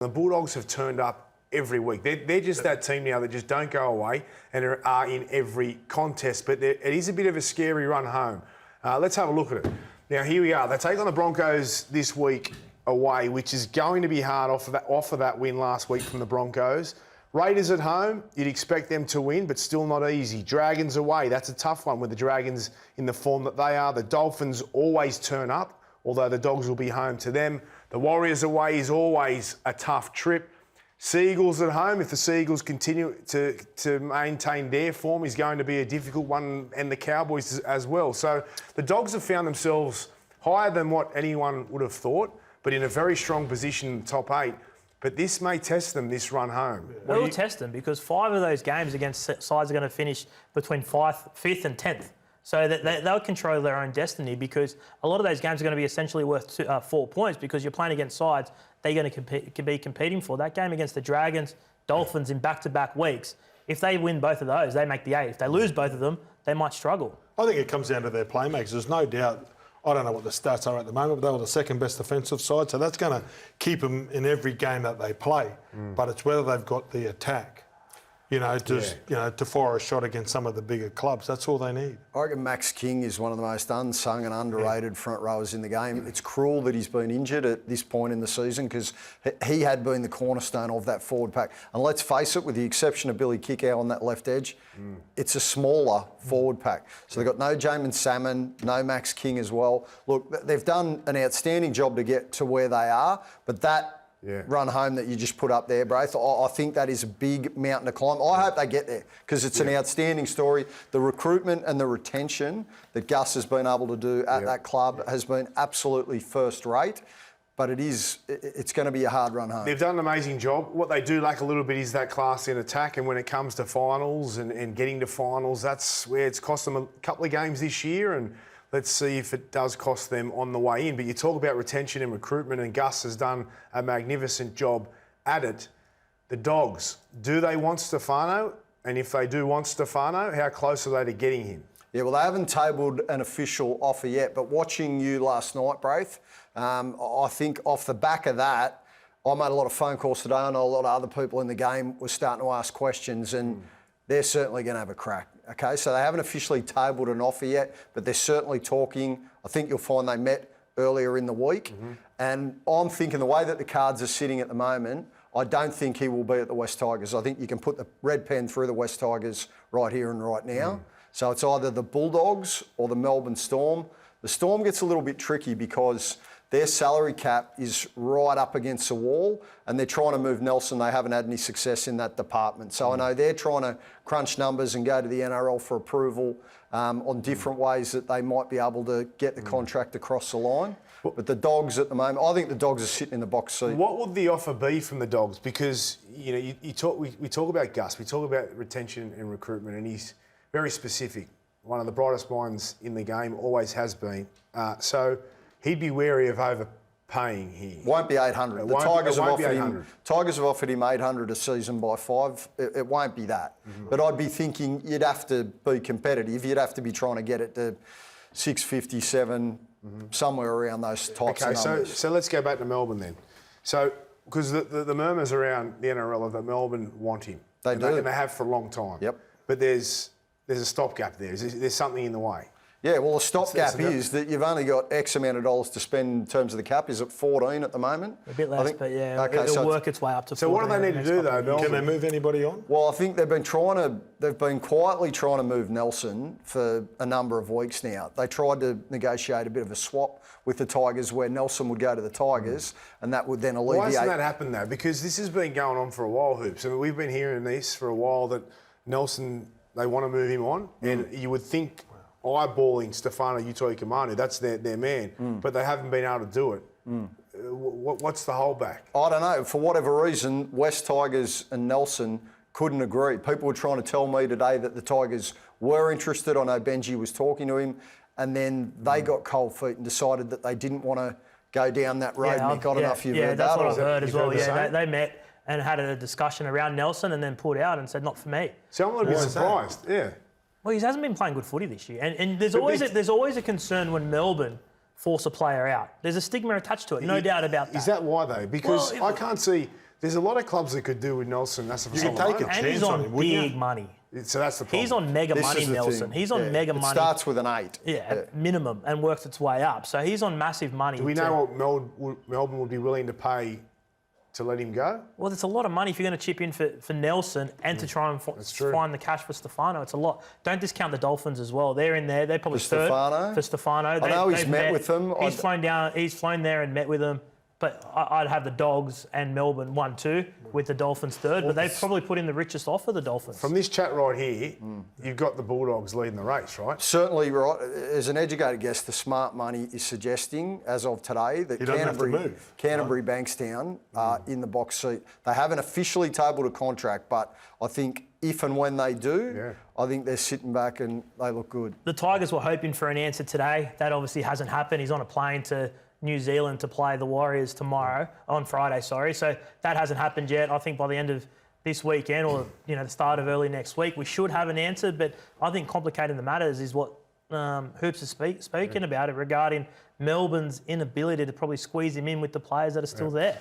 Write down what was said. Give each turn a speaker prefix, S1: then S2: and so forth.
S1: The Bulldogs have turned up every week. They're just that team now that just don't go away and are in every contest. But it is a bit of a scary run home. Let's have a look at it. Now, here we are. They take on the Broncos this week away, which is going to be hard off of that win last week from the Broncos. Raiders at home, you'd expect them to win, but still not easy. Dragons away, that's a tough one with the Dragons in the form that they are. The Dolphins always turn up, although the Dogs will be home to them. The Warriors away is always a tough trip. Seagulls at home, if the Seagulls continue to maintain their form, is going to be a difficult one, and the Cowboys as well. So the Dogs have found themselves higher than what anyone would have thought, but in a very strong position in the top 8. But this may test them, this run home.
S2: It will test them because 5 of those games against sides are going to finish between 5th and 10th. So that they'll control their own destiny because a lot of those games are going to be essentially worth 4 points because you're playing against sides they're going to be competing for. That game against the Dragons, Dolphins in back-to-back weeks, if they win both of those, they make the 8. If they lose both of them, they might struggle.
S3: I think it comes down to their playmakers. There's no doubt. I don't know what the stats are at the moment, but they were the second best defensive side, so that's going to keep them in every game that they play. But it's whether they've got the attack, to fire a shot against some of the bigger clubs. That's all they need.
S4: I reckon Max King is one of the most unsung and underrated front rowers in the game. It's cruel that he's been injured at this point in the season because he had been the cornerstone of that forward pack. And let's face it, with the exception of Billy Kickow on that left edge, it's a smaller forward pack. So they've got no Jamin Salmon, no Max King as well. Look, they've done an outstanding job to get to where they are, but that run home that you just put up there, Braith, I think that is a big mountain to climb. I hope they get there because it's an outstanding story. The recruitment and the retention that Gus has been able to do at that club has been absolutely first rate. But it's going to be a hard run home.
S1: They've done an amazing job. What they do lack a little bit is that class in attack. And when it comes to finals and getting to finals, that's where it's cost them a couple of games this year. And let's see if it does cost them on the way in. But you talk about retention and recruitment, and Gus has done a magnificent job at it. The Dogs, do they want Stefano? And if they do want Stefano, how close are they to getting him?
S4: Yeah, well, they haven't tabled an official offer yet, but watching you last night, Braith, I think off the back of that, I made a lot of phone calls today. I know a lot of other people in the game were starting to ask questions, and they're certainly going to have a crack. Okay, so they haven't officially tabled an offer yet, but they're certainly talking. I think you'll find they met earlier in the week. And I'm thinking the way that the cards are sitting at the moment, I don't think he will be at the West Tigers. I think you can put the red pen through the West Tigers right here and right now. So it's either the Bulldogs or the Melbourne Storm. The Storm gets a little bit tricky because their salary cap is right up against the wall and they're trying to move Nelson. They haven't had any success in that department. So I know they're trying to crunch numbers and go to the NRL for approval on different ways that they might be able to get the contract across the line. But the Dogs at the moment, I think the Dogs are sitting in the box seat.
S1: What would the offer be from the Dogs? Because, we talk about Gus, we talk about retention and recruitment, and he's very specific. One of the brightest minds in the game, always has been. So he'd be wary of overpaying here.
S4: Won't be 800. The Tigers have offered him 800 a season by 5. It won't be that. But I'd be thinking you'd have to be competitive. You'd have to be trying to get it to 657, somewhere around those types of numbers.
S1: So let's go back to Melbourne then. So, because the murmurs around the NRL are that Melbourne want him.
S4: They do.
S1: And they have for a long time.
S4: Yep. But
S1: there's a stopgap there. There's something in the way.
S4: Yeah, well, the stopgap is that you've only got X amount of dollars to spend in terms of the cap. Is it 14 at the moment?
S2: A bit less, but yeah, it'll work its way up to 14.
S1: So what do they need to do, though?
S3: Can they move anybody on?
S4: Well, I think they've been quietly trying to move Nelson for a number of weeks now. They tried to negotiate a bit of a swap with the Tigers where Nelson would go to the Tigers and that would then alleviate...
S1: Why hasn't that happened, though? Because this has been going on for a while, Hoops. I mean, we've been hearing this for a while that Nelson... They want to move him on, and you would think eyeballing Stefano Utoikamanu, that's their man, but they haven't been able to do it. What's the holdback?
S4: I don't know. For whatever reason, West Tigers and Nelson couldn't agree. People were trying to tell me today that the Tigers were interested. I know Benji was talking to him, and then they got cold feet and decided that they didn't want to go down that road. Nick, I don't know if you've heard that.
S2: Yeah, that's what I've heard as well. Yeah, they met and had a discussion around Nelson and then pulled out and said, not for me.
S1: So I'm a little bit surprised,
S2: Well, he hasn't been playing good footy this year. And there's always a concern when Melbourne force a player out. There's a stigma attached to it, no doubt about that.
S1: Is that why, though? Because I can't see There's a lot of clubs that could do with Nelson. That's the
S3: You could take a
S2: And he's
S3: chance on
S2: on
S3: him, wouldn't
S2: big
S3: you?
S2: money.
S1: So that's the problem.
S2: He's on mega
S4: This
S2: money,
S4: is the
S2: Nelson.
S4: thing.
S2: He's on mega
S4: It
S2: money.
S4: starts with an 8.
S2: Yeah, at minimum, and works its way up. So he's on massive money.
S1: Do we know what Melbourne would be willing to pay to let him go?
S2: Well, it's a lot of money if you're going to chip in for Nelson and to try and
S1: true.
S2: find the cash for Stefano. It's a lot. Don't discount the Dolphins as well. They're in there. They're probably
S4: For
S2: third
S4: Stefano?
S2: for Stefano.
S4: I know he's
S2: they've
S4: met with them.
S2: He's flown down. He's flown there and met with them. But I'd have the Dogs and Melbourne 1-2 with the Dolphins third. But they've probably put in the richest offer, the Dolphins.
S1: From this chat right here, you've got the Bulldogs leading the race, right?
S4: Certainly, right. As an educated guess, the smart money is suggesting, as of today, that
S3: He doesn't have to move.
S4: Canterbury-Bankstown are in the box seat. They haven't officially tabled a contract, but I think if and when they do, I think they're sitting back and they look good.
S2: The Tigers were hoping for an answer today. That obviously hasn't happened. He's on a plane to New Zealand to play the Warriors on Friday, sorry. So that hasn't happened yet. I think by the end of this weekend or, the start of early next week, we should have an answer. But I think complicating the matters is what Hoops is speaking about it regarding Melbourne's inability to probably squeeze him in with the players that are still there.